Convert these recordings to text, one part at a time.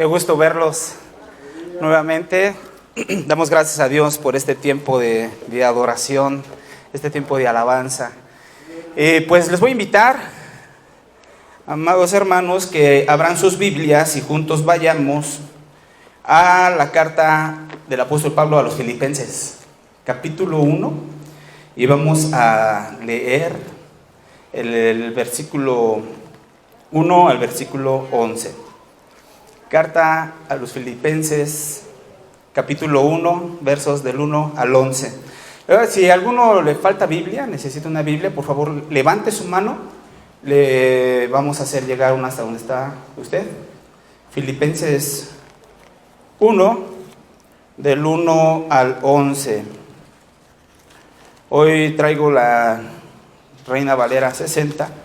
Qué gusto verlos nuevamente. Damos gracias a Dios por este tiempo de adoración, este tiempo de alabanza. Pues les voy a invitar, amados hermanos, que abran sus Biblias y juntos vayamos a la carta del apóstol Pablo a los Filipenses, capítulo 1, y vamos a leer el versículo 1 al versículo 11. Carta a los Filipenses, capítulo 1, versos del 1 al 11. Si a alguno le falta Biblia, necesita una Biblia, por favor levante su mano. Le vamos a hacer llegar una hasta donde está usted. Filipenses 1, del 1 al 11. Hoy traigo la Reina Valera 60.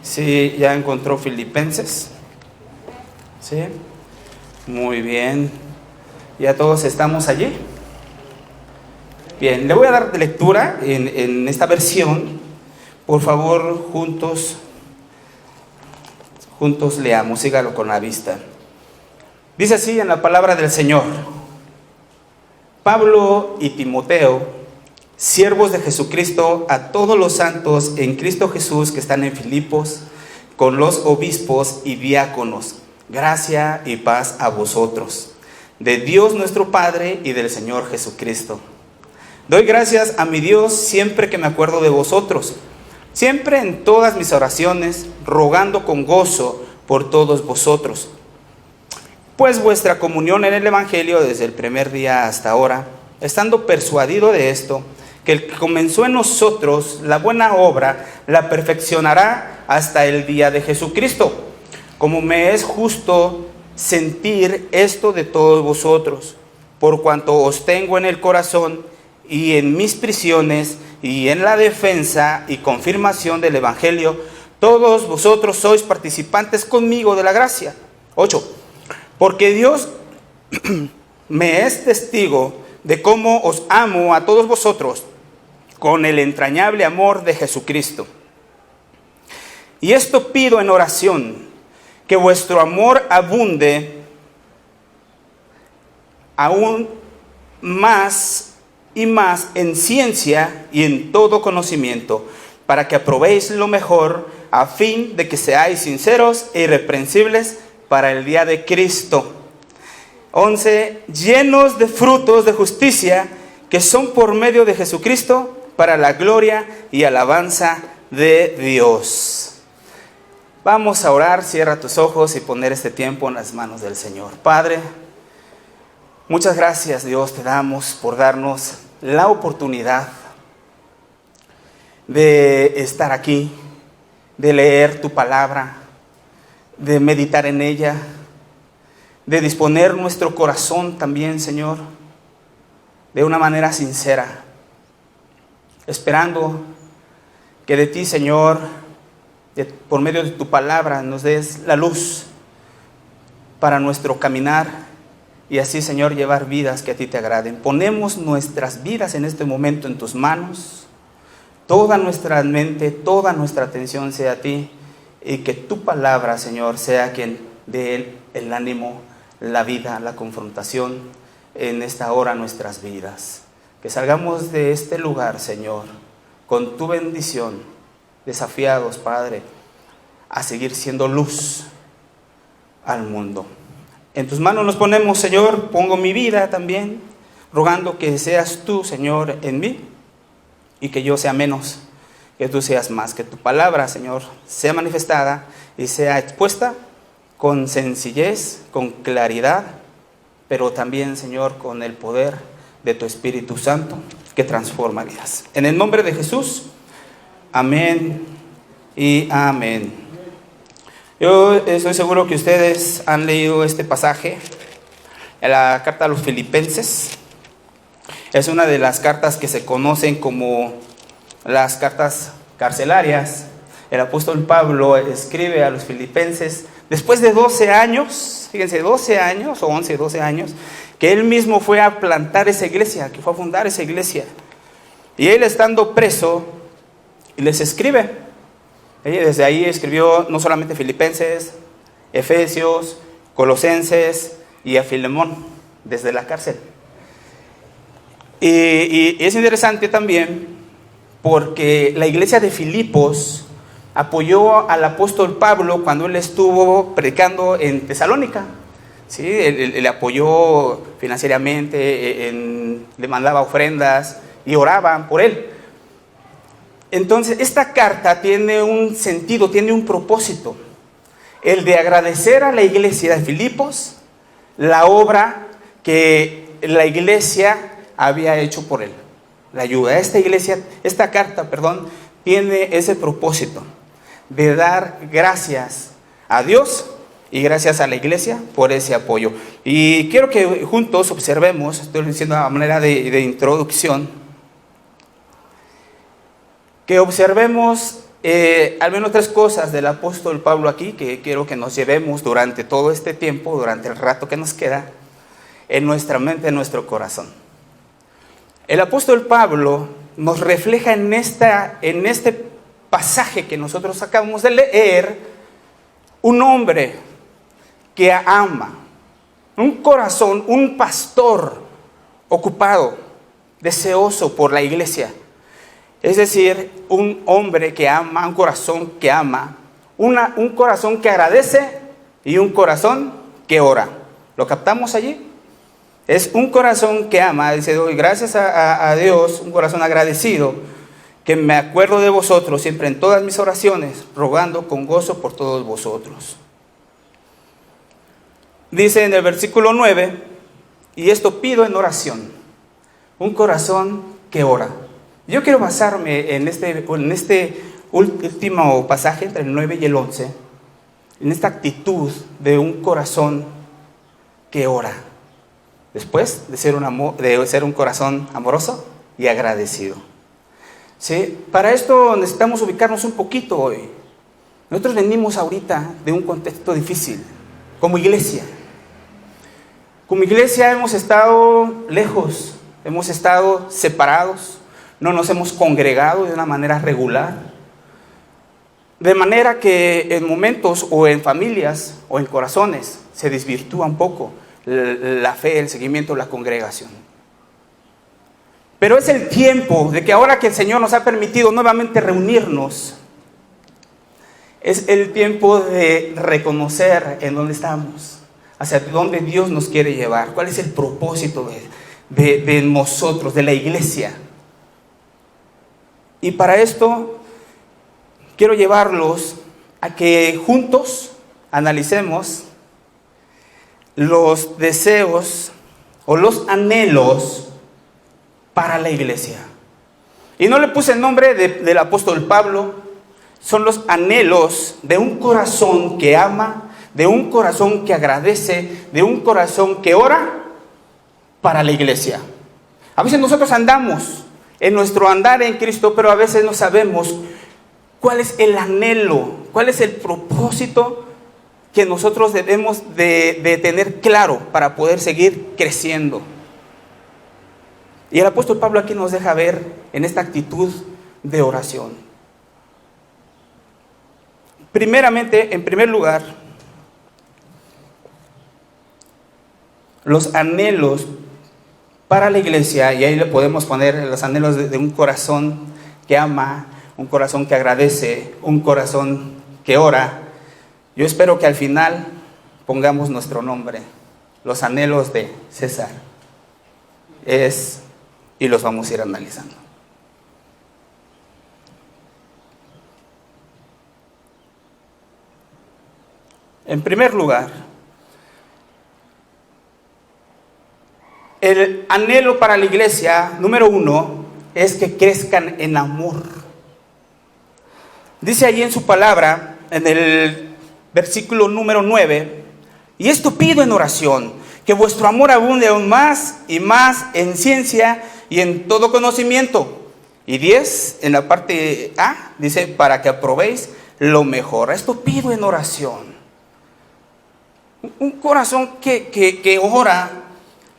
Sí, ya encontró Filipenses. Sí, muy bien. Ya todos estamos allí. Bien, le voy a dar lectura en esta versión. Por favor, juntos leamos, sígalo con la vista. Dice así en la palabra del Señor: Pablo y Timoteo, siervos de Jesucristo, a todos los santos en Cristo Jesús que están en Filipos, con los obispos y diáconos, gracia y paz a vosotros, de Dios nuestro Padre y del Señor Jesucristo. Doy gracias a mi Dios siempre que me acuerdo de vosotros, siempre en todas mis oraciones, rogando con gozo por todos vosotros, pues vuestra comunión en el Evangelio desde el primer día hasta ahora, estando persuadido de esto, que el que comenzó en nosotros la buena obra, la perfeccionará hasta el día de Jesucristo. Como me es justo sentir esto de todos vosotros, por cuanto os tengo en el corazón y en mis prisiones y en la defensa y confirmación del Evangelio, todos vosotros sois participantes conmigo de la gracia. 8. Porque Dios me es testigo de cómo os amo a todos vosotros con el entrañable amor de Jesucristo. Y esto pido en oración, que vuestro amor abunde aún más y más en ciencia y en todo conocimiento, para que aprobéis lo mejor, a fin de que seáis sinceros e irreprensibles para el día de Cristo. 11. Llenos de frutos de justicia, que son por medio de Jesucristo, para la gloria y alabanza de Dios. Vamos a orar, cierra tus ojos y poner este tiempo en las manos del Señor. Padre, muchas gracias, Dios, te damos por darnos la oportunidad de estar aquí, de leer tu palabra, de meditar en ella, de disponer nuestro corazón también, Señor, de una manera sincera, esperando que de ti, Señor, por medio de tu palabra, nos des la luz para nuestro caminar y así, Señor, llevar vidas que a ti te agraden. Ponemos nuestras vidas en este momento en tus manos, toda nuestra mente, toda nuestra atención sea a ti, y que tu palabra, Señor, sea quien dé el ánimo, la vida, la confrontación en esta hora a nuestras vidas. Que salgamos de este lugar, Señor, con tu bendición, desafiados, Padre, a seguir siendo luz al mundo. En tus manos nos ponemos, Señor, pongo mi vida también, rogando que seas tú, Señor, en mí, y que yo sea menos, que tú seas más, que tu palabra, Señor, sea manifestada y sea expuesta con sencillez, con claridad, pero también, Señor, con el poder de tu Espíritu Santo que transforma vidas. En el nombre de Jesús, amén y amén. Yo estoy seguro que ustedes han leído este pasaje en la carta a los Filipenses. Es una de las cartas que se conocen como las cartas carcelarias. El apóstol Pablo escribe a los Filipenses después de 12 años, fíjense, 12 años o 11, 12 años, que él mismo fue a plantar esa iglesia, que fue a fundar esa iglesia. Y él, estando preso, les escribe. Desde ahí escribió no solamente Filipenses, Efesios, Colosenses y a Filemón desde la cárcel. Y es interesante también porque la iglesia de Filipos apoyó al apóstol Pablo cuando él estuvo predicando en Tesalónica. ¿Sí? Él le apoyó financieramente, le mandaba ofrendas y oraban por él. Entonces, esta carta tiene un sentido, tiene un propósito, el de agradecer a la iglesia de Filipos la obra que la iglesia había hecho por él, la ayuda. Esta carta, tiene ese propósito de dar gracias a Dios y gracias a la iglesia por ese apoyo. Y quiero que juntos observemos, estoy diciendo a manera de introducción, que observemos al menos 3 cosas del apóstol Pablo aquí, que quiero que nos llevemos durante todo este tiempo, durante el rato que nos queda, en nuestra mente, en nuestro corazón. El apóstol Pablo nos refleja en este pasaje que nosotros acabamos de leer, un hombre que ama, un corazón, un pastor ocupado, deseoso por la iglesia. Es decir, un hombre que ama, un corazón que ama, un corazón que agradece y un corazón que ora. ¿Lo captamos allí? Es un corazón que ama, dice, doy gracias a Dios, un corazón agradecido, que me acuerdo de vosotros siempre en todas mis oraciones, rogando con gozo por todos vosotros. Dice en el versículo 9, y esto pido en oración, un corazón que ora. Yo quiero basarme en este último pasaje, entre el 9 y el 11, en esta actitud de un corazón que ora, después de ser un corazón amoroso y agradecido. ¿Sí? Para esto necesitamos ubicarnos un poquito hoy. Nosotros venimos ahorita de un contexto difícil, como iglesia. Como iglesia hemos estado lejos, hemos estado separados, no nos hemos congregado de una manera regular, de manera que en momentos o en familias o en corazones se desvirtúa un poco la fe, el seguimiento, la congregación. Pero es el tiempo de que ahora que el Señor nos ha permitido nuevamente reunirnos, es el tiempo de reconocer en dónde estamos, hacia dónde Dios nos quiere llevar, cuál es el propósito de nosotros, de la iglesia. Y para esto quiero llevarlos a que juntos analicemos los deseos o los anhelos para la iglesia. Y no le puse el nombre del apóstol Pablo, son los anhelos de un corazón que ama, de un corazón que agradece, de un corazón que ora para la iglesia. A veces nosotros andamos en nuestro andar en Cristo, pero a veces no sabemos cuál es el anhelo, cuál es el propósito que nosotros debemos de tener claro para poder seguir creciendo. Y el apóstol Pablo aquí nos deja ver en esta actitud de oración. Primeramente, en primer lugar, los anhelos para la iglesia, y ahí le podemos poner los anhelos de un corazón que ama, un corazón que agradece, un corazón que ora. Yo espero que al final pongamos nuestro nombre, los anhelos de César. Y los vamos a ir analizando. En primer lugar, el anhelo para la iglesia, número 1, es que crezcan en amor. Dice allí en su palabra, en el versículo número 9, y esto pido en oración, que vuestro amor abunde aún más y más en ciencia y en todo conocimiento. Y 10, en la parte A, dice, para que aprobéis lo mejor. Esto pido en oración. Un corazón que ora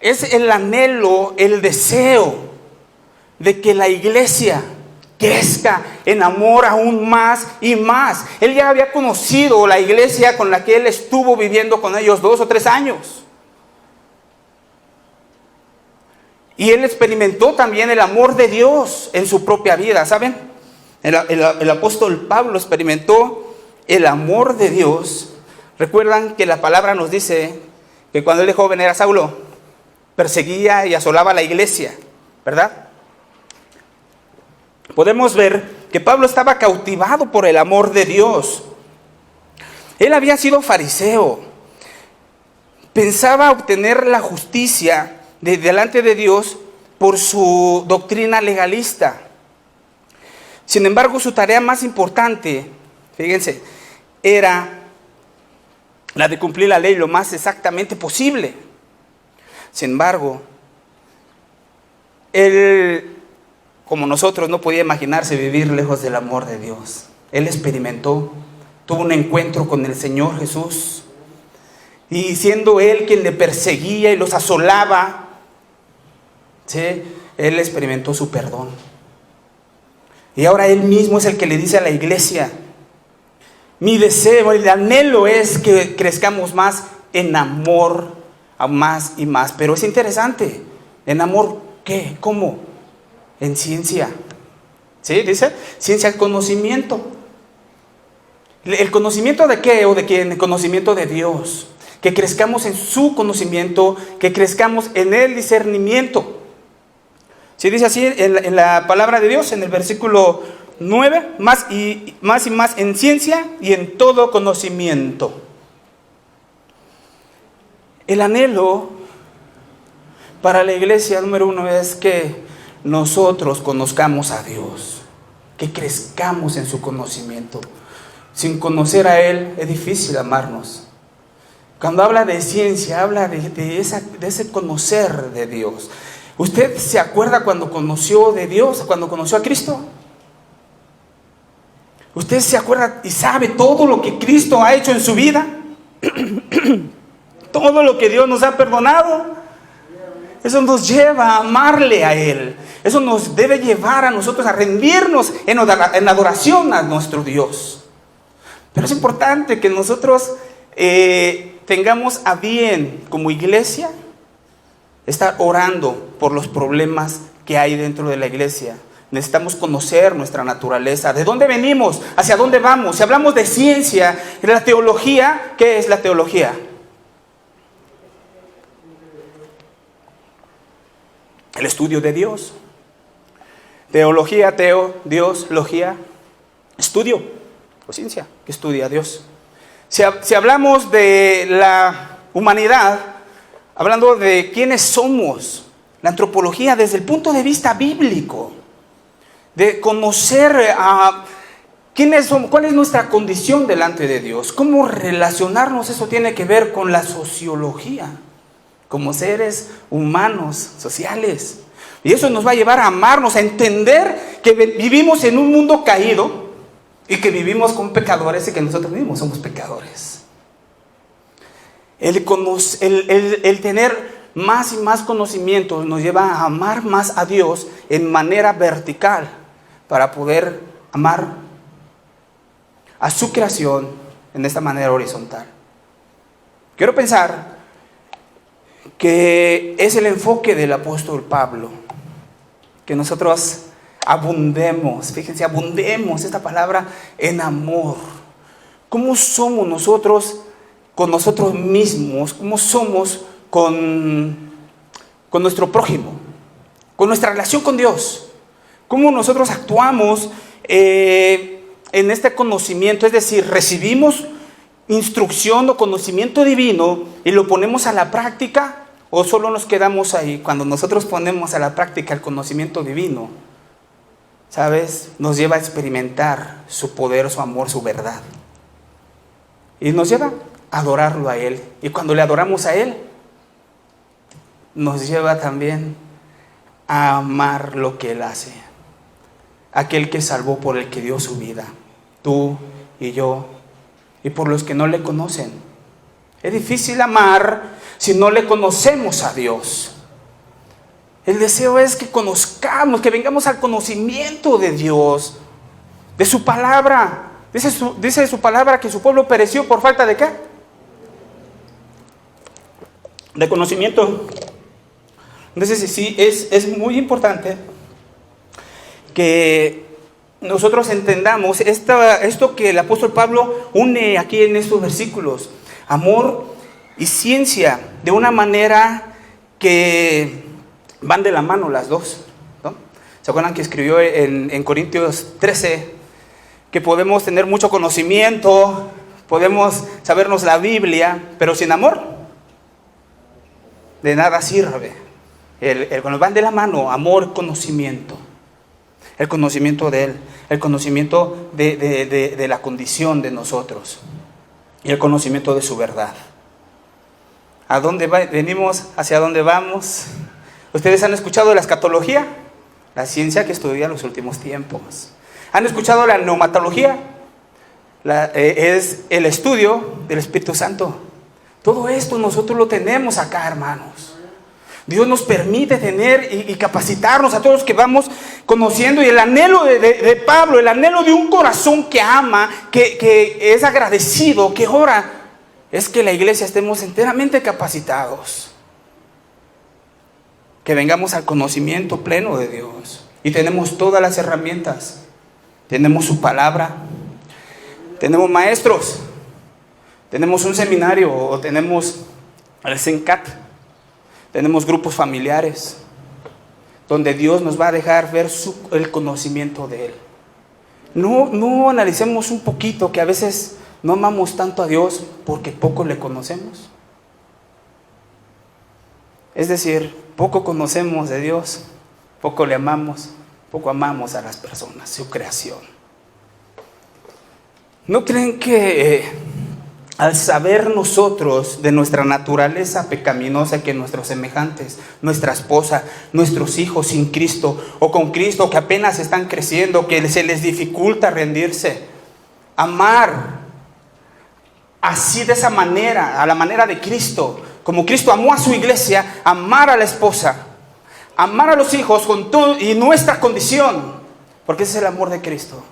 es el anhelo, el deseo de que la iglesia crezca en amor aún más y más. Él ya había conocido la iglesia con la que él estuvo viviendo con ellos 2 o 3 años. Y él experimentó también el amor de Dios en su propia vida, ¿saben? El apóstol Pablo experimentó el amor de Dios. Recuerdan que la palabra nos dice que cuando él de joven era Saulo, perseguía y asolaba la iglesia, ¿verdad? Podemos ver que Pablo estaba cautivado por el amor de Dios. Él había sido fariseo. Pensaba obtener la justicia delante de Dios por su doctrina legalista. Sin embargo, su tarea más importante, fíjense, era la de cumplir la ley lo más exactamente posible. Sin embargo, él, como nosotros, no podía imaginarse vivir lejos del amor de Dios. Él experimentó, tuvo un encuentro con el Señor Jesús, y siendo él quien le perseguía y los asolaba, ¿sí?, él experimentó su perdón. Y ahora él mismo es el que le dice a la iglesia: mi deseo, el anhelo es que crezcamos más en amor, a más y más. Pero es interesante, ¿en amor qué? ¿Cómo? En ciencia. ¿Sí? Dice, ciencia es conocimiento. ¿El conocimiento de qué o de quién? El conocimiento de Dios. Que crezcamos en su conocimiento, que crezcamos en el discernimiento. ¿Sí? Dice así en la palabra de Dios, en el versículo 9, más y más en ciencia y en todo conocimiento. El anhelo para la iglesia, número 1, es que nosotros conozcamos a Dios, que crezcamos en su conocimiento. Sin conocer a Él es difícil amarnos. Cuando habla de ciencia, habla de ese conocer de Dios. ¿Usted se acuerda cuando conoció de Dios, cuando conoció a Cristo? ¿Usted se acuerda y sabe todo lo que Cristo ha hecho en su vida? Todo lo que Dios nos ha perdonado. Eso nos lleva a amarle a Él. Eso nos debe llevar a nosotros a rendirnos en adoración a nuestro Dios. Pero es importante que nosotros tengamos a bien, como iglesia, estar orando por los problemas que hay dentro de la iglesia. Necesitamos conocer nuestra naturaleza, de dónde venimos, hacia dónde vamos. Si hablamos de ciencia, de la teología, ¿qué es la teología? El estudio de Dios. Teología, Dios, logía, estudio o ciencia que estudia a Dios. Si hablamos de la humanidad, hablando de quiénes somos, la antropología desde el punto de vista bíblico, de conocer quiénes somos, cuál es nuestra condición delante de Dios, cómo relacionarnos. Eso tiene que ver con la sociología, como seres humanos, sociales. Y eso nos va a llevar a amarnos, a entender que vivimos en un mundo caído y que vivimos con pecadores y que nosotros mismos somos pecadores. El tener más y más conocimientos nos lleva a amar más a Dios en manera vertical para poder amar a su creación en esta manera horizontal. Quiero pensar que es el enfoque del apóstol Pablo, que nosotros abundemos, fíjense, abundemos, esta palabra, en amor. ¿Cómo somos nosotros con nosotros mismos? ¿Cómo somos con nuestro prójimo? Con nuestra relación con Dios. ¿Cómo nosotros actuamos en este conocimiento? Es decir, recibimos instrucción o conocimiento divino y lo ponemos a la práctica, o solo nos quedamos ahí. Cuando nosotros ponemos a la práctica el conocimiento divino, ¿sabes?, nos lleva a experimentar su poder, su amor, su verdad, y nos lleva a adorarlo a Él. Y cuando le adoramos a Él, nos lleva también a amar lo que Él hace, aquel que salvó, por el que dio su vida, tú y yo, y por los que no le conocen. Es difícil amar si no le conocemos a Dios. El deseo es que conozcamos, que vengamos al conocimiento de Dios, de su palabra. Dice su palabra que su pueblo pereció por falta de ¿qué? De conocimiento. Entonces sí, es muy importante que nosotros entendamos esto que el apóstol Pablo une aquí en estos versículos. Amor y ciencia, de una manera que van de la mano las dos, ¿no? ¿Se acuerdan que escribió en Corintios 13 que podemos tener mucho conocimiento, podemos sabernos la Biblia, pero sin amor de nada sirve? Cuando van de la mano, amor, conocimiento. El conocimiento de Él, el conocimiento de la condición de nosotros y el conocimiento de su verdad. ¿A dónde venimos? ¿Hacia dónde vamos? ¿Ustedes han escuchado de la escatología? La ciencia que estudia en los últimos tiempos. ¿Han escuchado la neumatología? Es el estudio del Espíritu Santo. Todo esto nosotros lo tenemos acá, hermanos. Dios nos permite tener y capacitarnos a todos los que vamos conociendo. Y el anhelo de Pablo, el anhelo de un corazón que ama, que es agradecido, que ora, es que la iglesia estemos enteramente capacitados. Que vengamos al conocimiento pleno de Dios. Y tenemos todas las herramientas. Tenemos su palabra. Tenemos maestros. Tenemos un seminario o tenemos el CENCAT. Tenemos grupos familiares donde Dios nos va a dejar ver el conocimiento de Él. No analicemos un poquito que a veces no amamos tanto a Dios porque poco le conocemos. Es decir, poco conocemos de Dios, poco le amamos, poco amamos a las personas, su creación. ¿No creen que al saber nosotros de nuestra naturaleza pecaminosa, que nuestros semejantes, nuestra esposa, nuestros hijos sin Cristo o con Cristo que apenas están creciendo, que se les dificulta rendirse, amar así de esa manera, a la manera de Cristo, como Cristo amó a su iglesia, amar a la esposa, amar a los hijos con todo y nuestra condición, porque ese es el amor de Cristo?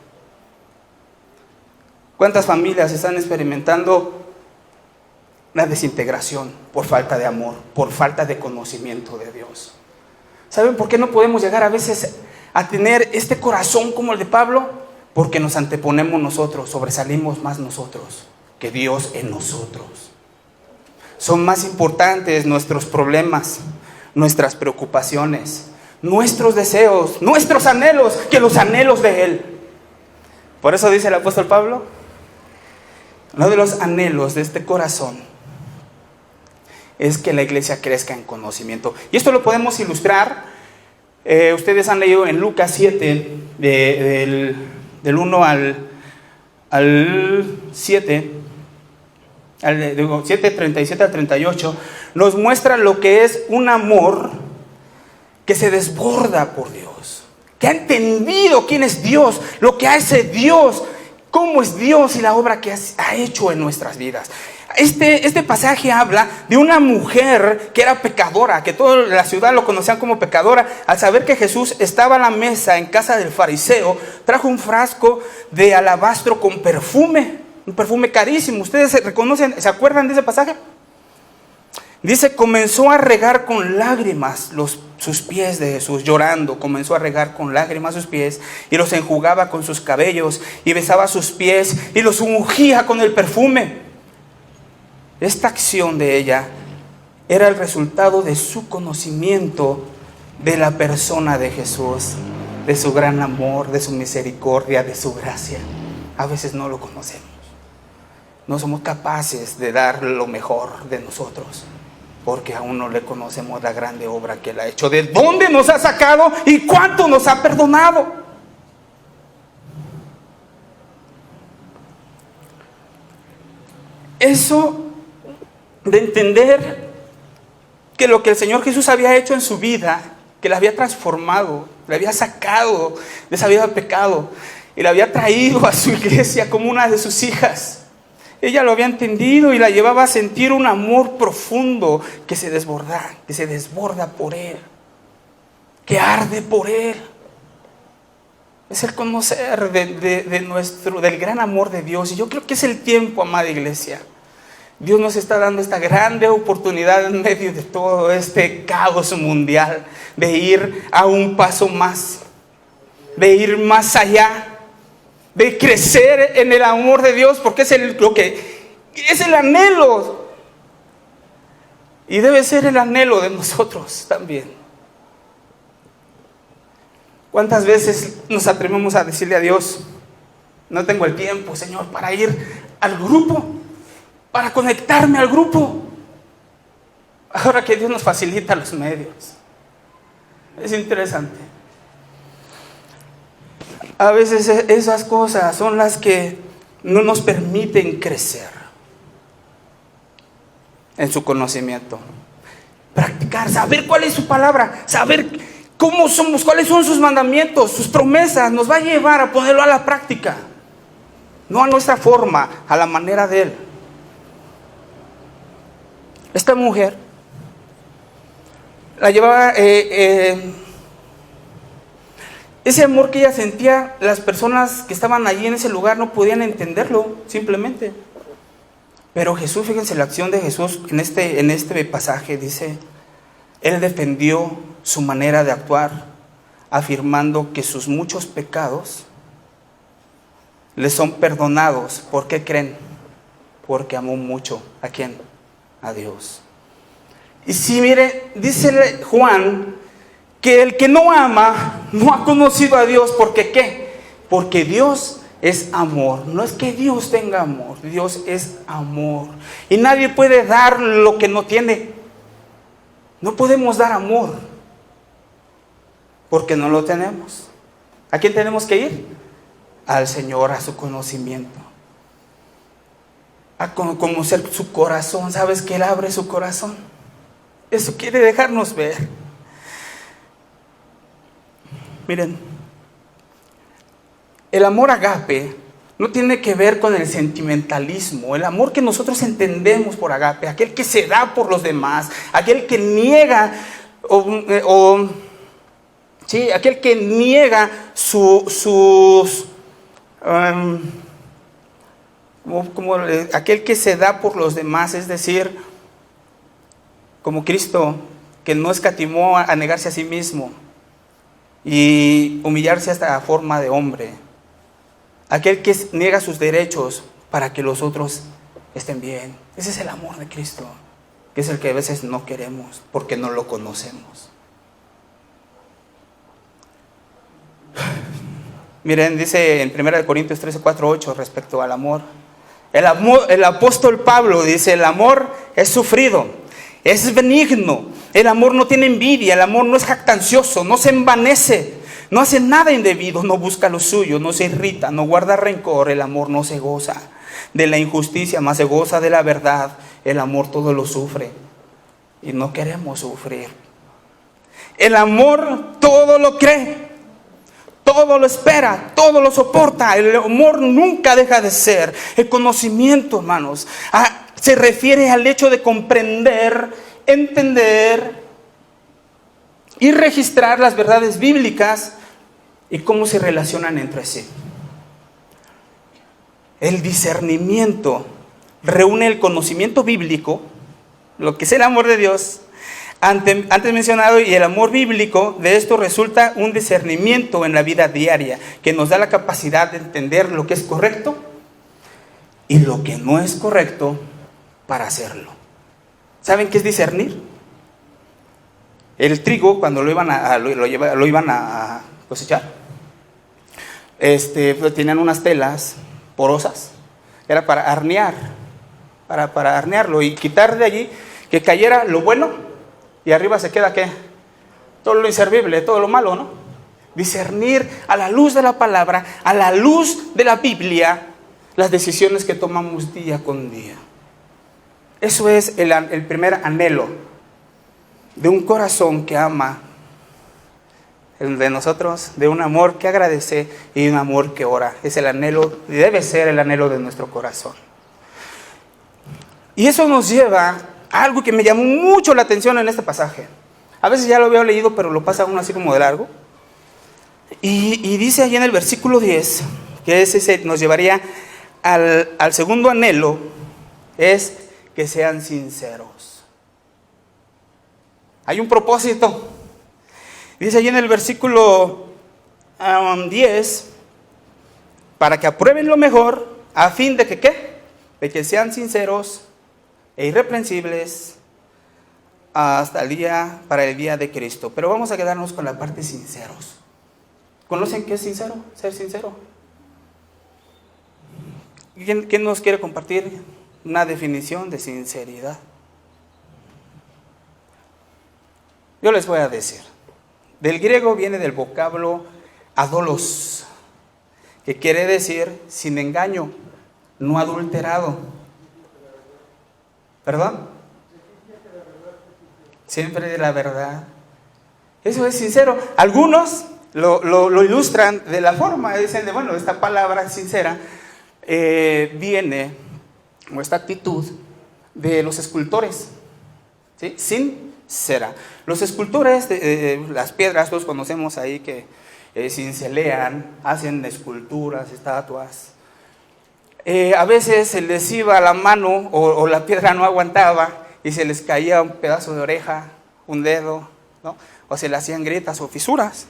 ¿Cuántas familias están experimentando la desintegración por falta de amor, por falta de conocimiento de Dios? ¿Saben por qué no podemos llegar a veces a tener este corazón como el de Pablo? Porque nos anteponemos nosotros, sobresalimos más nosotros que Dios en nosotros. Son más importantes nuestros problemas, nuestras preocupaciones, nuestros deseos, nuestros anhelos, que los anhelos de Él. Por eso dice el apóstol Pablo, uno de los anhelos de este corazón es que la iglesia crezca en conocimiento. Y esto lo podemos ilustrar. Ustedes han leído en Lucas 7, del 1 al 7, 37 al 38, nos muestra lo que es un amor que se desborda por Dios, que ha entendido quién es Dios, lo que hace Dios, cómo es Dios y la obra que ha hecho en nuestras vidas. Este pasaje habla de una mujer que era pecadora, que toda la ciudad lo conocían como pecadora. Al saber que Jesús estaba a la mesa en casa del fariseo, trajo un frasco de alabastro con perfume, un perfume carísimo. ¿Ustedes se acuerdan de ese pasaje? Dice, comenzó a regar con lágrimas sus pies de Jesús, llorando. Comenzó a regar con lágrimas sus pies y los enjugaba con sus cabellos y besaba sus pies y los ungía con el perfume. Esta acción de ella era el resultado de su conocimiento de la persona de Jesús, de su gran amor, de su misericordia, de su gracia. A veces no lo conocemos. No somos capaces de dar lo mejor de nosotros, porque aún no le conocemos la grande obra que Él ha hecho, de dónde nos ha sacado y cuánto nos ha perdonado. Eso de entender que lo que el Señor Jesús había hecho en su vida, que la había transformado, la había sacado de esa vida de pecado y la había traído a su iglesia como una de sus hijas. Ella lo había entendido y la llevaba a sentir un amor profundo que se desborda por Él. que arde por Él. Es el conocer del gran amor de Dios. Y yo creo que es el tiempo, amada iglesia. Dios nos está dando esta grande oportunidad en medio de todo este caos mundial, de ir a un paso más, de ir más allá, de crecer en el amor de Dios, porque es el anhelo. Y debe ser el anhelo de nosotros también. ¿Cuántas veces nos atrevemos a decirle a Dios: no tengo el tiempo, Señor, para ir al grupo, para conectarme al grupo? Ahora que Dios nos facilita los medios. Es interesante. A veces esas cosas son las que no nos permiten crecer en su conocimiento. Practicar, saber cuál es su palabra, saber cómo somos, cuáles son sus mandamientos, sus promesas, nos va a llevar a ponerlo a la práctica. No a nuestra forma, a la manera de Él. Esta mujer la llevaba, ese amor que ella sentía, las personas que estaban allí en ese lugar no podían entenderlo, simplemente. Pero Jesús, fíjense la acción de Jesús en este pasaje, dice: Él defendió su manera de actuar, afirmando que sus muchos pecados le son perdonados. ¿Por qué creen? Porque amó mucho. ¿A quién? A Dios. Y si mire, dice Juan que el que no ama no ha conocido a Dios. ¿Por qué qué? Porque Dios es amor. No es que Dios tenga amor, Dios es amor. Y nadie puede dar lo que no tiene. No podemos dar amor porque no lo tenemos. ¿A quién tenemos que ir? Al Señor, a su conocimiento, a conocer su corazón. ¿Sabes que Él abre su corazón? Eso quiere dejarnos ver. Miren, el amor agape no tiene que ver con el sentimentalismo. El amor que nosotros entendemos por agape, aquel que se da por los demás, aquel que niega aquel que niega aquel que se da por los demás, es decir, como Cristo, que no escatimó a negarse a sí mismo y humillarse hasta la forma de hombre. Aquel que niega sus derechos para que los otros estén bien. Ese es el amor de Cristo, que es el que a veces no queremos porque no lo conocemos. Miren, dice en 1 Corintios 13, 4, 8 respecto al amor. El apóstol Pablo dice: el amor es sufrido, es benigno, el amor no tiene envidia, el amor no es jactancioso, no se envanece, no hace nada indebido, no busca lo suyo, no se irrita, no guarda rencor. El amor no se goza de la injusticia, más se goza de la verdad. El amor todo lo sufre y no queremos sufrir. El amor todo lo cree, todo lo espera, todo lo soporta. El amor nunca deja de ser. El conocimiento, hermanos, se refiere al hecho de comprender, entender y registrar las verdades bíblicas y cómo se relacionan entre sí. El discernimiento reúne el conocimiento bíblico, lo que es el amor de Dios, antes mencionado, y el amor bíblico. De esto resulta un discernimiento en la vida diaria que nos da la capacidad de entender lo que es correcto y lo que no es correcto para hacerlo. ¿Saben qué es discernir? El trigo, cuando lo iban a cosechar, pues tenían unas telas porosas, era para arnear, para arnearlo y quitar de allí que cayera lo bueno, y arriba se queda ¿qué? Todo lo inservible, todo lo malo, ¿no? Discernir a la luz de la palabra, a la luz de la Biblia, las decisiones que tomamos día con día. Eso es el primer anhelo de un corazón que ama, el de nosotros, de un amor que agradece y un amor que ora. Es el anhelo, debe ser el anhelo de nuestro corazón. Y eso nos lleva a algo que me llamó mucho la atención en este pasaje. A veces ya lo había leído, pero lo pasa uno así como de largo. Y dice allí en el versículo 10, que ese nos llevaría al segundo anhelo, es que sean sinceros. Hay un propósito. Dice allí en el versículo 10, para que aprueben lo mejor, a fin de que ¿qué? De que sean sinceros e irreprensibles hasta para el día de Cristo. Pero vamos a quedarnos con la parte sinceros. ¿Conocen qué es sincero? Ser sincero. ¿Quién nos quiere compartir una definición de sinceridad? Yo les voy a decir. Del griego viene del vocablo adolos, que quiere decir sin engaño, no adulterado. ¿Perdón? Siempre de la verdad. Eso es sincero. Algunos lo ilustran de la forma, dicen, bueno, esta palabra sincera viene, o esta actitud, de los escultores, ¿sí? Sincera. Los escultores, las piedras, todos conocemos ahí que cincelean, hacen esculturas, estatuas. A veces se les iba la mano o la piedra no aguantaba y se les caía un pedazo de oreja, un dedo, ¿no? O se le hacían grietas o fisuras.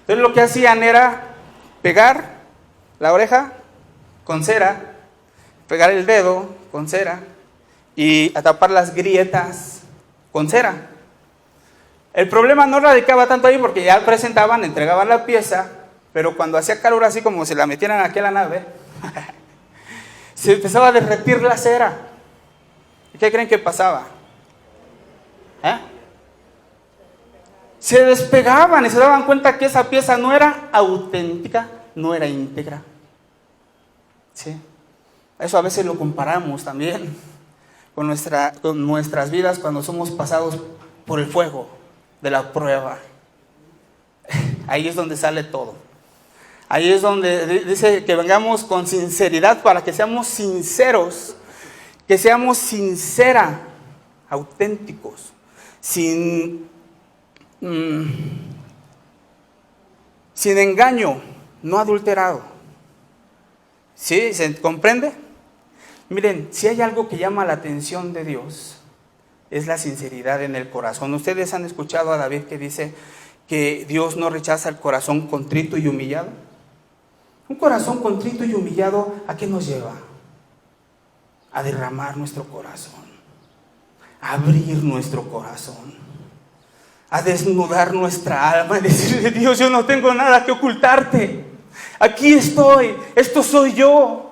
Entonces lo que hacían era pegar la oreja con cera, pegar el dedo con cera y a tapar las grietas con cera. El problema no radicaba tanto ahí porque ya presentaban, entregaban la pieza, pero cuando hacía calor así como si la metieran aquí a la nave, se empezaba a derretir la cera. ¿Y qué creen que pasaba? Se despegaban y se daban cuenta que esa pieza no era auténtica, no era íntegra. ¿Sí? Eso a veces lo comparamos también con nuestras vidas cuando somos pasados por el fuego de la prueba. Ahí es donde sale todo. Ahí es donde dice que vengamos con sinceridad para que seamos sinceros, que seamos auténticos, sin engaño, no adulterado. ¿Sí? ¿Se comprende? Miren, si hay algo que llama la atención de Dios, es la sinceridad en el corazón. Ustedes han escuchado a David que dice que Dios no rechaza el corazón contrito y humillado. Un corazón contrito y humillado, ¿a qué nos lleva? A derramar nuestro corazón, a abrir nuestro corazón, a desnudar nuestra alma y decirle: Dios, yo no tengo nada que ocultarte. Aquí estoy, esto soy yo.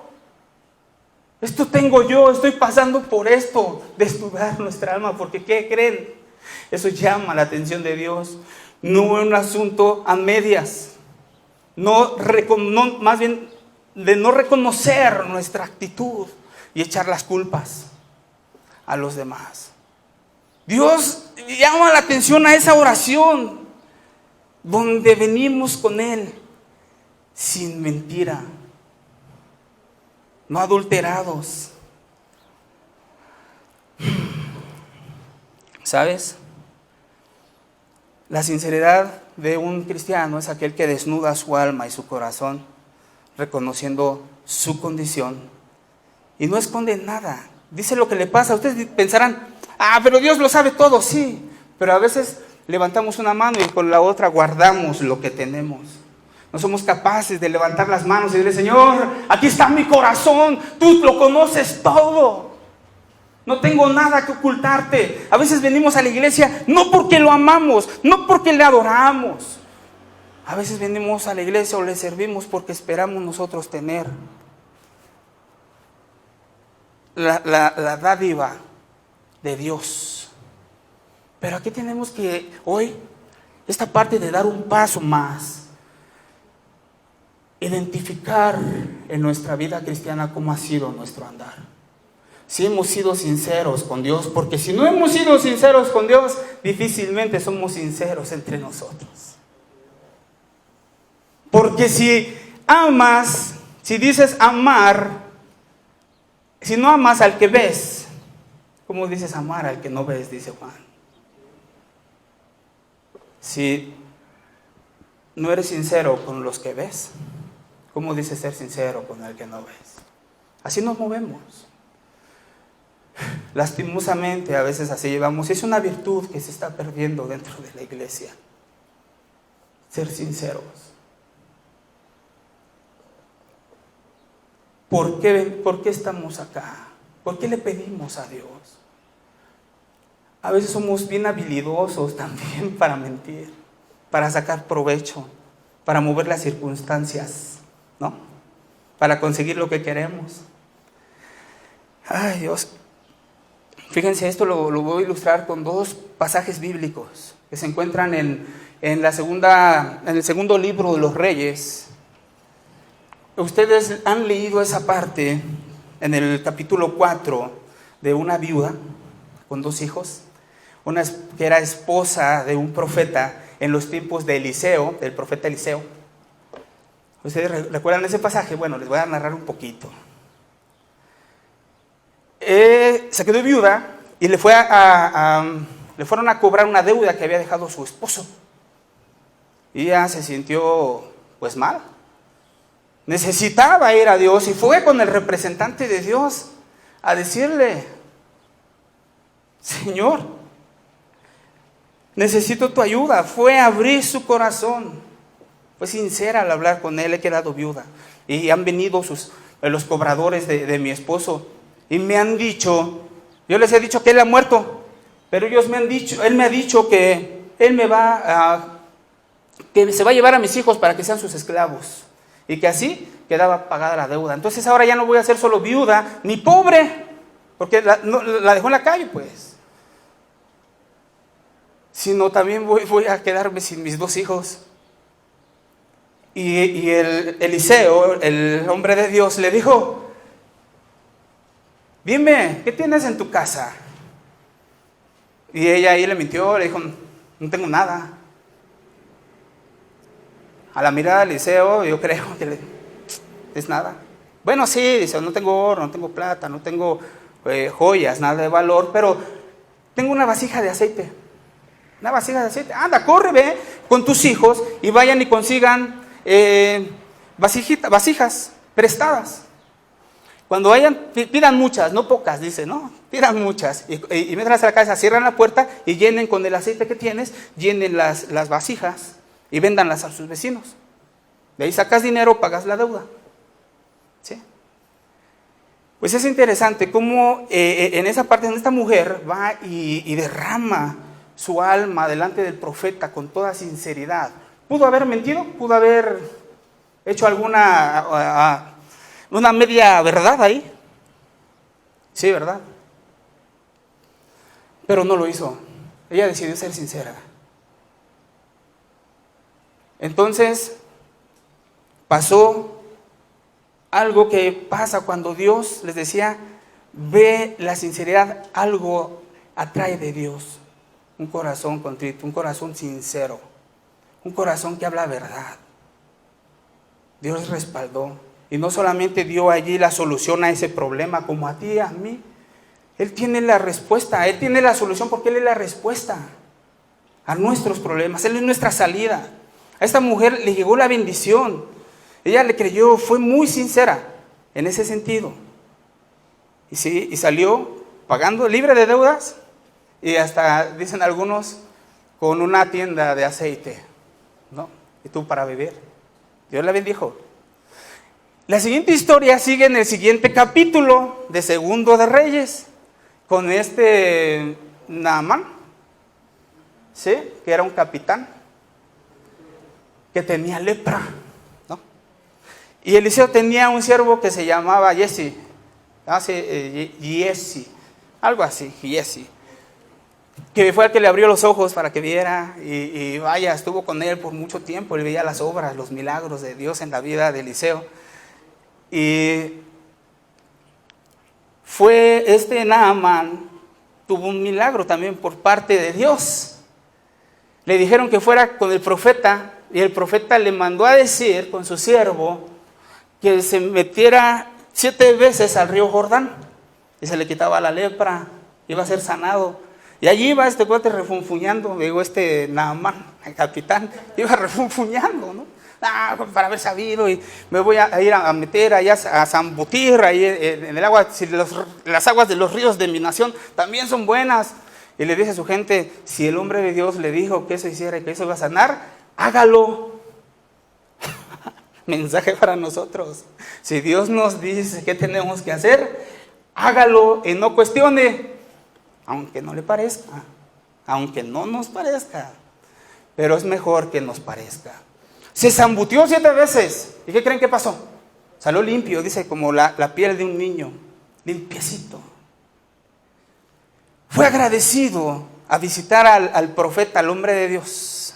Esto tengo yo, estoy pasando por esto, desnudar nuestra alma, porque ¿qué creen? Eso llama la atención de Dios. No es un asunto a medias, más bien de no reconocer nuestra actitud y echar las culpas a los demás. Dios llama la atención a esa oración, donde venimos con Él, sin mentira, no adulterados. ¿Sabes? La sinceridad de un cristiano es aquel que desnuda su alma y su corazón, reconociendo su condición y no esconde nada. Dice lo que le pasa. Ustedes pensarán: pero Dios lo sabe todo. Sí, pero a veces levantamos una mano y con la otra guardamos lo que tenemos. No somos capaces de levantar las manos y decirle: Señor, aquí está mi corazón, tú lo conoces todo, no tengo nada que ocultarte. A veces venimos a la iglesia no porque lo amamos, no porque le adoramos. A veces venimos a la iglesia o le servimos porque esperamos nosotros tener la dádiva de Dios. Pero aquí tenemos que hoy, esta parte de dar un paso más, identificar en nuestra vida cristiana cómo ha sido nuestro andar. Si hemos sido sinceros con Dios, porque si no hemos sido sinceros con Dios, difícilmente somos sinceros entre nosotros. Porque si amas, si dices amar, si no amas al que ves, ¿cómo dices amar al que no ves? Dice Juan. Si no eres sincero con los que ves, ¿cómo dices ser sincero con el que no ves? Así nos movemos. Lastimosamente a veces así llevamos. Es una virtud que se está perdiendo dentro de la iglesia. Ser sinceros. ¿Por qué estamos acá? ¿Por qué le pedimos a Dios? A veces somos bien habilidosos también para mentir, para sacar provecho, para mover las circunstancias, ¿no? Para conseguir lo que queremos. Ay, Dios. Fíjense, esto lo voy a ilustrar con dos pasajes bíblicos que se encuentran en el segundo libro de los Reyes. Ustedes han leído esa parte en el capítulo 4 de una viuda con 2 hijos, una que era esposa de un profeta en los tiempos de Eliseo, del profeta Eliseo. ¿Ustedes recuerdan ese pasaje? Bueno, les voy a narrar un poquito. Se quedó viuda y le fueron a cobrar una deuda que había dejado su esposo. Y ella se sintió pues mal. Necesitaba ir a Dios y fue con el representante de Dios a decirle: Señor, necesito tu ayuda. Fue a abrir su corazón. Fue sincera al hablar con él. He quedado viuda y han venido los cobradores de mi esposo y me han dicho, yo les he dicho que él ha muerto, pero él me ha dicho que él que se va a llevar a mis hijos para que sean sus esclavos. Y que así quedaba pagada la deuda. Entonces ahora ya no voy a ser solo viuda ni pobre, porque la dejó en la calle, pues. Sino también voy a quedarme sin mis 2 hijos. Y Eliseo, el hombre de Dios, le dijo: dime, ¿qué tienes en tu casa? Y ella ahí le mintió, le dijo: no tengo nada. A la mirada de Eliseo, yo creo que es nada. Bueno, sí, dice, no tengo oro, no tengo plata, no tengo joyas, nada de valor, pero tengo una vasija de aceite. Una vasija de aceite. Anda, corre, ve con tus hijos y vayan y consigan vasijas prestadas. Cuando vayan, pidan muchas, no pocas, dice, ¿no? Pidan muchas. Y métanlas a la casa, cierran la puerta y llenen con el aceite que tienes, llenen las vasijas y véndanlas a sus vecinos. De ahí sacas dinero, pagas la deuda. ¿Sí? Pues es interesante cómo en esa parte donde esta mujer va y derrama su alma delante del profeta con toda sinceridad. ¿Pudo haber mentido? ¿Pudo haber hecho una media verdad ahí? Sí, ¿verdad? Pero no lo hizo. Ella decidió ser sincera. Entonces, pasó algo que pasa cuando Dios, les decía, ve la sinceridad, algo atrae de Dios. Un corazón contrito, un corazón sincero, un corazón que habla verdad. Dios respaldó. Y no solamente dio allí la solución a ese problema, como a ti y a mí. Él tiene la respuesta, Él tiene la solución porque Él es la respuesta a nuestros problemas. Él es nuestra salida. A esta mujer le llegó la bendición. Ella le creyó, fue muy sincera en ese sentido. Y sí, y salió pagando, libre de deudas, y hasta, dicen algunos, con una tienda de aceite, ¿no? Y tú para beber. Dios la bendijo. La siguiente historia sigue en el siguiente capítulo de Segundo de Reyes, con Naamán, ¿sí? Que era un capitán que tenía lepra, ¿no? Y Eliseo tenía un siervo que se llamaba Giesi, algo así, Giesi, que fue el que le abrió los ojos para que viera, y vaya, estuvo con él por mucho tiempo. Él veía las obras, los milagros de Dios en la vida de Eliseo. Y fue Naamán, tuvo un milagro también por parte de Dios. Le dijeron que fuera con el profeta, y el profeta le mandó a decir con su siervo que se metiera 7 veces al río Jordán y se le quitaba la lepra, iba a ser sanado. Y allí iba este cuate refunfuñando, digo, Naamán, el capitán, iba refunfuñando, ¿no? Para haber sabido, y me voy a ir a meter allá a zambutir ahí en el agua, si las aguas de los ríos de mi nación también son buenas. Y le dice a su gente, si el hombre de Dios le dijo que eso hiciera y que eso iba a sanar, hágalo. Mensaje para nosotros. Si Dios nos dice qué tenemos que hacer, hágalo y no cuestione, aunque no le parezca, aunque no nos parezca, pero es mejor que nos parezca. Se zambutió 7 veces. ¿Y qué creen que pasó? Salió limpio, dice, como la piel de un niño, limpiecito. Fue agradecido a visitar al profeta, al hombre de Dios.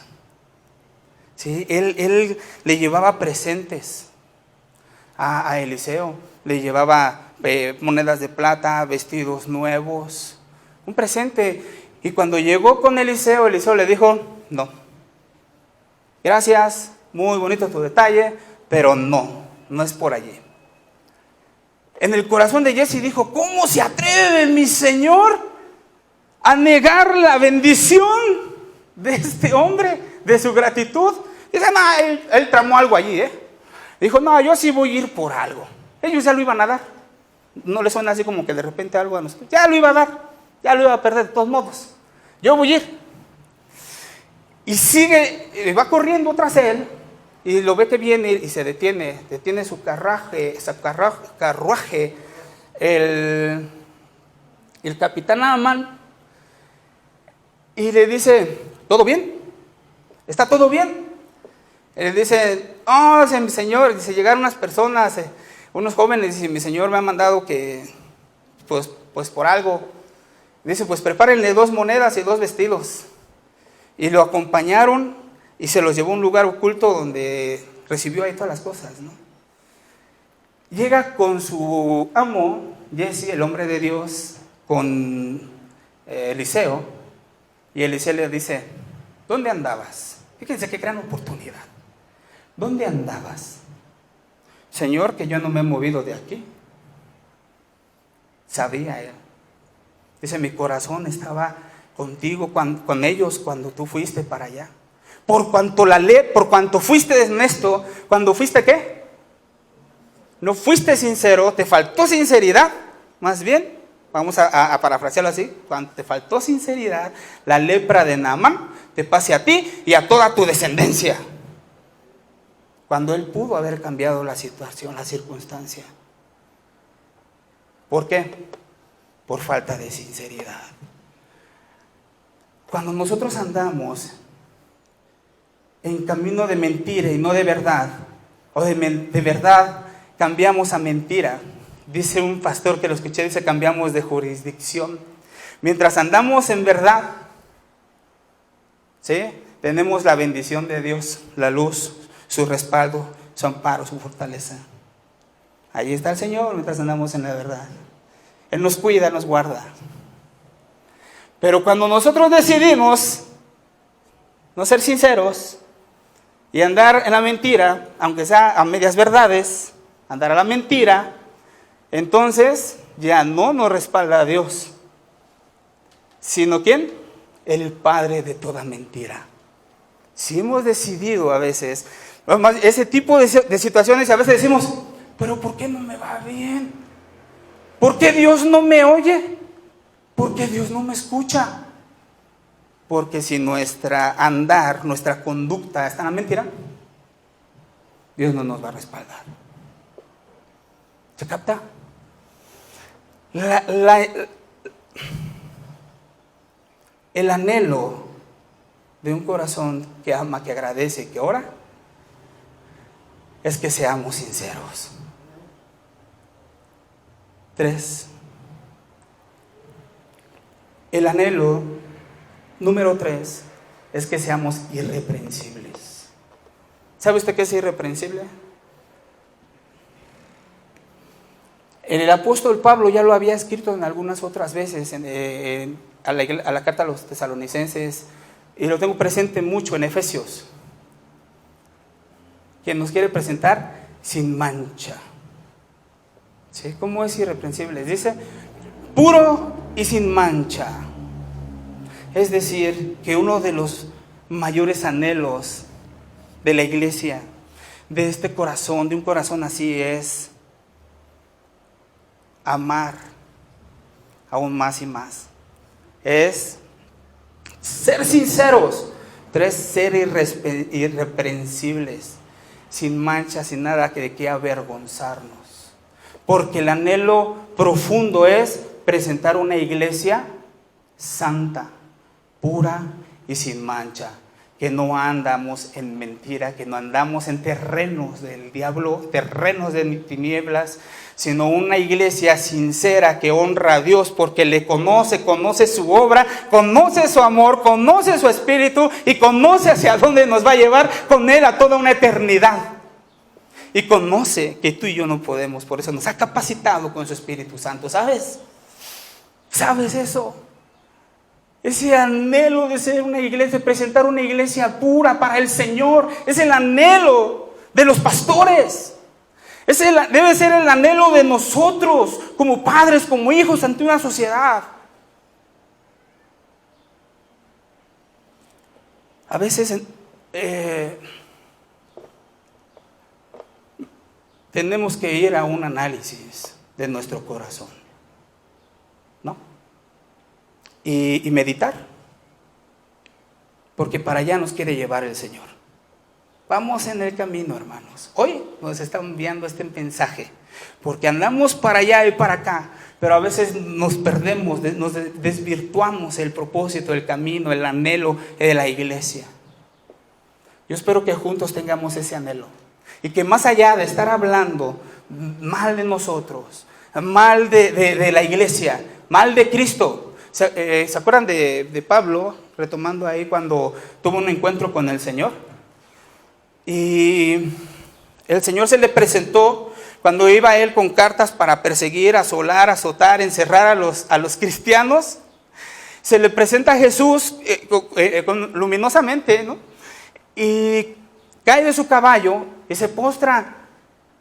¿Sí? Él le llevaba presentes a Eliseo, le llevaba monedas de plata, vestidos nuevos, un presente. Y cuando llegó con Eliseo, Eliseo le dijo, no, gracias, muy bonito tu detalle, pero no es por allí. En el corazón de Jesse dijo, ¿cómo se atreve mi señor a negar la bendición de este hombre, de su gratitud? Dice, no, él tramó algo allí, Dijo, no, yo sí voy a ir por algo. Ellos ya lo iban a dar. No le suena así como que de repente algo a nosotros. Ya lo iba a dar, ya lo iba a perder de todos modos. Yo voy a ir. Y sigue, va corriendo tras él, y lo ve que viene y se detiene su carruaje, el capitán Naamán, y le dice, ¿todo bien? ¿Está todo bien? Él dice, dice mi señor, dice, llegaron unas personas, unos jóvenes, dice, mi señor me ha mandado que, pues por algo, dice, pues prepárenle 2 monedas y 2 vestidos. Y lo acompañaron y se los llevó a un lugar oculto donde recibió ahí todas las cosas, ¿no? Llega con su amo, Jesse, el hombre de Dios, con Eliseo, y Eliseo le dice, ¿dónde andabas? Fíjense qué gran oportunidad. ¿Dónde andabas? Señor, que yo no me he movido de aquí. Sabía él. Dice, mi corazón estaba contigo, con ellos cuando tú fuiste para allá. Por cuanto fuiste deshonesto, cuando fuiste ¿qué? No fuiste sincero, te faltó sinceridad, más bien, vamos a parafrasearlo así, cuando te faltó sinceridad, la lepra de Naamán te pase a ti y a toda tu descendencia. Cuando él pudo haber cambiado la situación, la circunstancia. ¿Por qué? Por falta de sinceridad. Cuando nosotros andamos en camino de mentira y no de verdad, o de verdad cambiamos a mentira, dice un pastor que lo escuché, dice, cambiamos de jurisdicción. Mientras andamos en verdad, ¿sí? Tenemos la bendición de Dios, la luz, su respaldo, su amparo, su fortaleza. Ahí está el Señor mientras andamos en la verdad. Él nos cuida, nos guarda. Pero cuando nosotros decidimos no ser sinceros y andar en la mentira, aunque sea a medias verdades, andar a la mentira, entonces ya no nos respalda a Dios, sino ¿quién? El padre de toda mentira. Si hemos decidido a veces ese tipo de situaciones, a veces decimos, pero ¿por qué no me va bien? ¿Por qué Dios no me oye? ¿Por qué Dios no me escucha? Porque si nuestra conducta está en la mentira, Dios no nos va a respaldar. ¿Se capta? El anhelo de un corazón que ama, que agradece, que ora, es que seamos sinceros. 3. El anhelo número 3 es que seamos irreprensibles. ¿Sabe usted qué es irreprensible? El apóstol Pablo ya lo había escrito en algunas otras veces a la carta a los tesalonicenses, y lo tengo presente mucho en Efesios, quien nos quiere presentar sin mancha. ¿Sí? ¿Cómo es irreprensible? Dice, puro y sin mancha. Es decir, que uno de los mayores anhelos de la iglesia, de este corazón, de un corazón así, es amar aún más y más. Es ser sinceros. 3, ser irreprensibles, sin mancha, sin nada de qué avergonzarnos. Porque el anhelo profundo es presentar una iglesia santa, pura y sin mancha. Que no andamos en mentira, que no andamos en terrenos del diablo, terrenos de tinieblas, sino una iglesia sincera que honra a Dios porque le conoce su obra, conoce su amor, conoce su espíritu y conoce hacia dónde nos va a llevar con Él a toda una eternidad. Y conoce que tú y yo no podemos, por eso nos ha capacitado con su Espíritu Santo, ¿sabes? ¿Sabes eso? Ese anhelo de ser una iglesia, de presentar una iglesia pura para el Señor, es el anhelo de los pastores. Debe ser el anhelo de nosotros, como padres, como hijos, ante una sociedad. A veces tenemos que ir a un análisis de nuestro corazón, ¿no? Y meditar, porque para allá nos quiere llevar el Señor. Vamos en el camino, hermanos. Hoy nos está enviando este mensaje, porque andamos para allá y para acá, pero a veces nos perdemos, nos desvirtuamos el propósito, el camino, el anhelo de la iglesia. Yo espero que juntos tengamos ese anhelo, y que más allá de estar hablando mal de nosotros, mal de la iglesia, mal de Cristo, ¿se acuerdan de Pablo, retomando ahí cuando tuvo un encuentro con el Señor? Y el Señor se le presentó cuando iba él con cartas para perseguir, asolar, azotar, encerrar a los cristianos. Se le presenta a Jesús luminosamente, ¿no? Y cae de su caballo y se postra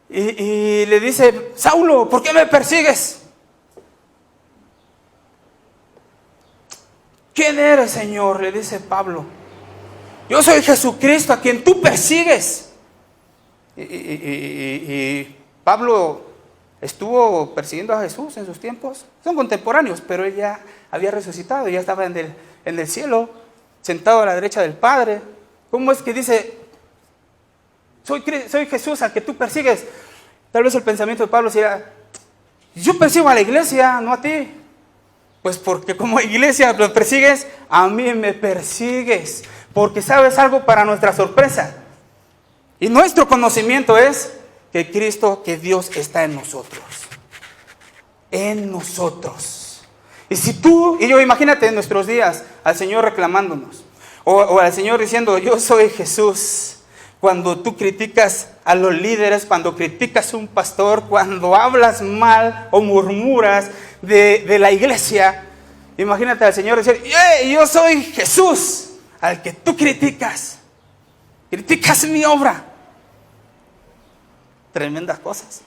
y le dice: Saulo, ¿por qué me persigues? ¿Quién eres, Señor?, le dice Pablo. Yo soy Jesucristo a quien tú persigues. Y Pablo estuvo persiguiendo a Jesús en sus tiempos. Son contemporáneos, pero él ya había resucitado, ya estaba en el cielo, sentado a la derecha del Padre. ¿Cómo es que dice: soy Jesús al que tú persigues? Tal vez el pensamiento de Pablo sería: yo persigo a la iglesia, no a ti. Pues porque como iglesia lo persigues, a mí me persigues. Porque sabes algo, para nuestra sorpresa y nuestro conocimiento es que Cristo, que Dios está en nosotros. En nosotros. Y si tú y yo, imagínate en nuestros días al Señor reclamándonos, o al Señor diciendo: yo soy Jesús. Cuando tú criticas a los líderes, cuando criticas a un pastor, cuando hablas mal o murmuras de la iglesia, imagínate al Señor decir: yo soy Jesús al que tú criticas mi obra. Tremendas cosas.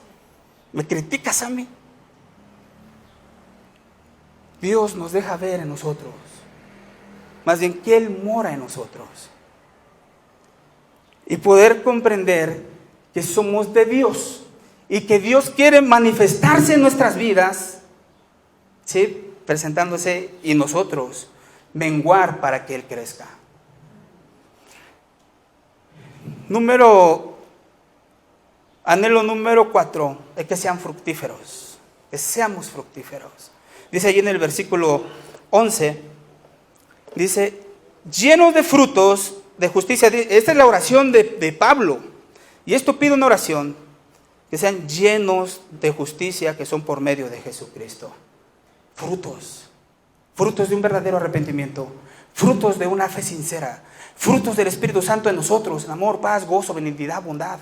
Me criticas a mí. Dios nos deja ver en nosotros, más bien que Él mora en nosotros, y poder comprender que somos de Dios y que Dios quiere manifestarse en nuestras vidas, ¿sí?, presentándose, y nosotros menguar para que Él crezca. Anhelo número 4 es que sean fructíferos, que seamos fructíferos. Dice allí en el versículo 11, dice: llenos de frutos de justicia. Esta es la oración de Pablo, y esto pide una oración: que sean llenos de justicia, que son por medio de Jesucristo. Frutos de un verdadero arrepentimiento, frutos de una fe sincera, frutos del Espíritu Santo en nosotros: amor, paz, gozo, benignidad, bondad.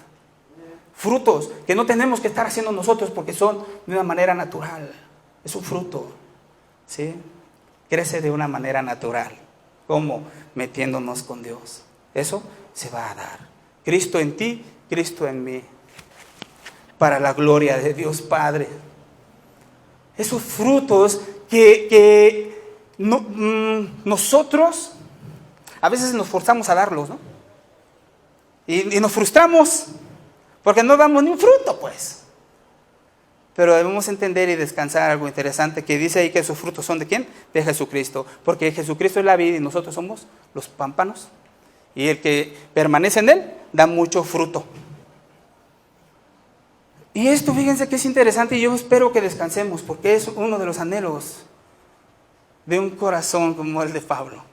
Frutos que no tenemos que estar haciendo nosotros porque son de una manera natural. Es un fruto, ¿sí? Crece de una manera natural. ¿Cómo? Metiéndonos con Dios. Eso se va a dar. Cristo en ti, Cristo en mí, para la gloria de Dios Padre. Esos frutos que nosotros a veces nos forzamos a darlos, ¿no? Y nos frustramos porque no damos ni un fruto, pues. Pero debemos entender y descansar algo interesante que dice ahí que sus frutos son ¿de quién? De Jesucristo. Porque Jesucristo es la vid y nosotros somos los pámpanos. Y el que permanece en él da mucho fruto. Y esto, fíjense que es interesante y yo espero que descansemos porque es uno de los anhelos de un corazón como el de Pablo.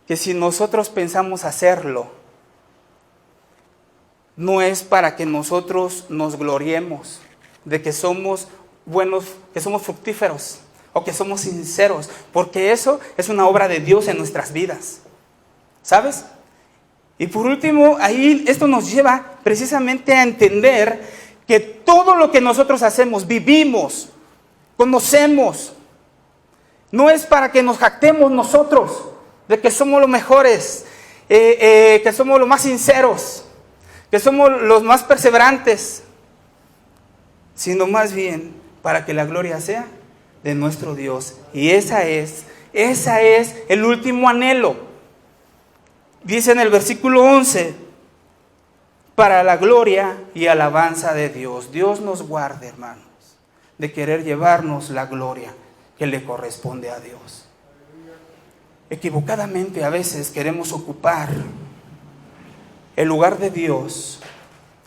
Que si nosotros pensamos hacerlo, no es para que nosotros nos gloriemos de que somos buenos, que somos fructíferos o que somos sinceros, porque eso es una obra de Dios en nuestras vidas, ¿sabes? Y por último, ahí esto nos lleva precisamente a entender que todo lo que nosotros hacemos, vivimos, conocemos, no es para que nos jactemos nosotros de que somos los mejores, que somos los más sinceros, que somos los más perseverantes, sino más bien para que la gloria sea de nuestro Dios. Y esa es el último anhelo. Dice en el versículo 11, para la gloria y alabanza de Dios. Dios nos guarde, hermanos, de querer llevarnos la gloria que le corresponde a Dios. Equivocadamente a veces queremos ocupar el lugar de Dios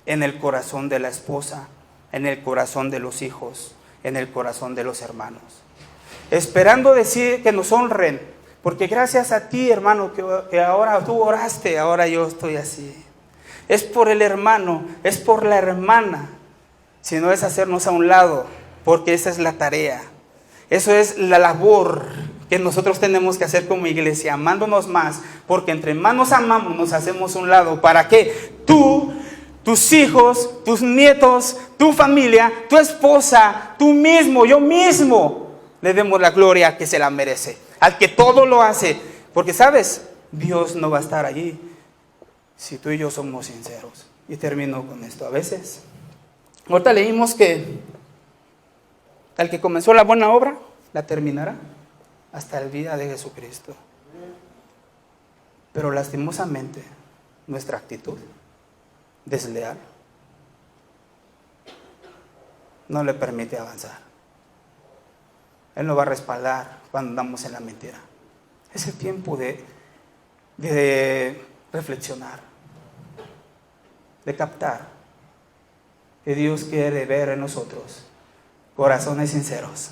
en el corazón de la esposa, en el corazón de los hijos, en el corazón de los hermanos. Esperando decir que nos honren, porque gracias a ti, hermano, que ahora tú oraste, ahora yo estoy así. Es por el hermano, es por la hermana, si no es hacernos a un lado, porque esa es la tarea. Eso es la labor que nosotros tenemos que hacer como iglesia, amándonos más, porque entre más nos amamos, nos hacemos a un lado. ¿Para qué? Tú, tus hijos, tus nietos, tu familia, tu esposa, tú mismo, yo mismo, le demos la gloria que se la merece, al que todo lo hace. Porque, ¿sabes? Dios no va a estar allí si tú y yo somos sinceros. Y termino con esto. A veces, ahorita leímos que al que comenzó la buena obra, la terminará hasta el día de Jesucristo. Pero lastimosamente, nuestra actitud desleal no le permite avanzar. Él nos va a respaldar cuando andamos en la mentira. Es el tiempo de reflexionar, de captar que Dios quiere ver en nosotros corazones sinceros,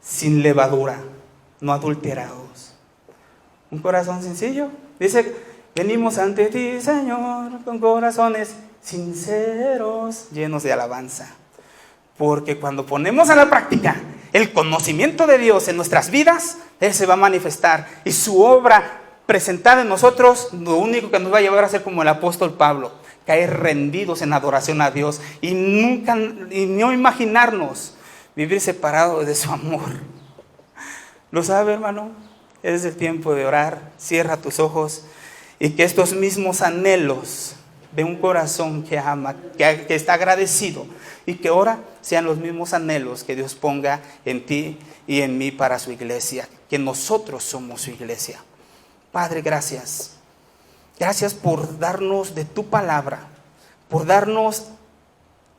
sin levadura, no adulterados. Un corazón sencillo. Dice, venimos ante ti, Señor, con corazones sinceros, llenos de alabanza. Porque cuando ponemos a la práctica el conocimiento de Dios en nuestras vidas, Él se va a manifestar. Y su obra presentada en nosotros, lo único que nos va a llevar a ser como el apóstol Pablo, caer rendidos en adoración a Dios y no imaginarnos vivir separados de su amor. ¿Lo sabe, hermano? Es el tiempo de orar. Cierra tus ojos y que estos mismos anhelos de un corazón que ama, que está agradecido y que ora, sean los mismos anhelos que Dios ponga en ti y en mí para su iglesia, que nosotros somos su iglesia. Padre, gracias. Gracias por darnos de tu palabra, por darnos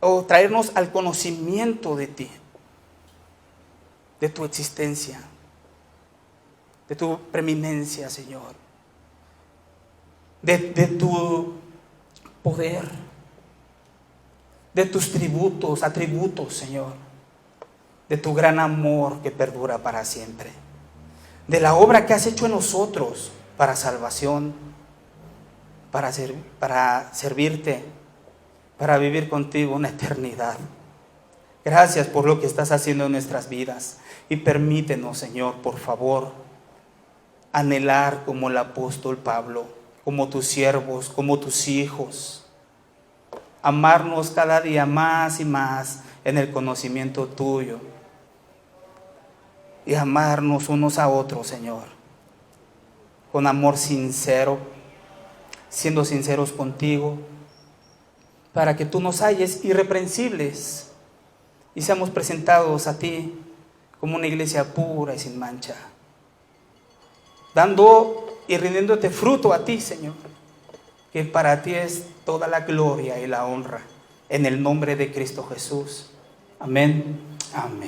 o traernos al conocimiento de ti, de tu existencia, de tu preeminencia, Señor, de tu poder, de tus atributos, Señor, de tu gran amor que perdura para siempre, de la obra que has hecho en nosotros para salvación, para servirte, para vivir contigo una eternidad. Gracias por lo que estás haciendo en nuestras vidas y permítenos, Señor, por favor, anhelar como el apóstol Pablo, como tus siervos, como tus hijos, amarnos cada día más y más en el conocimiento tuyo y amarnos unos a otros, Señor, con amor sincero, siendo sinceros contigo, para que tú nos halles irreprensibles y seamos presentados a ti como una iglesia pura y sin mancha, dando y rindiéndote fruto a ti, Señor, que para ti es toda la gloria y la honra, en el nombre de Cristo Jesús. Amén. Amén.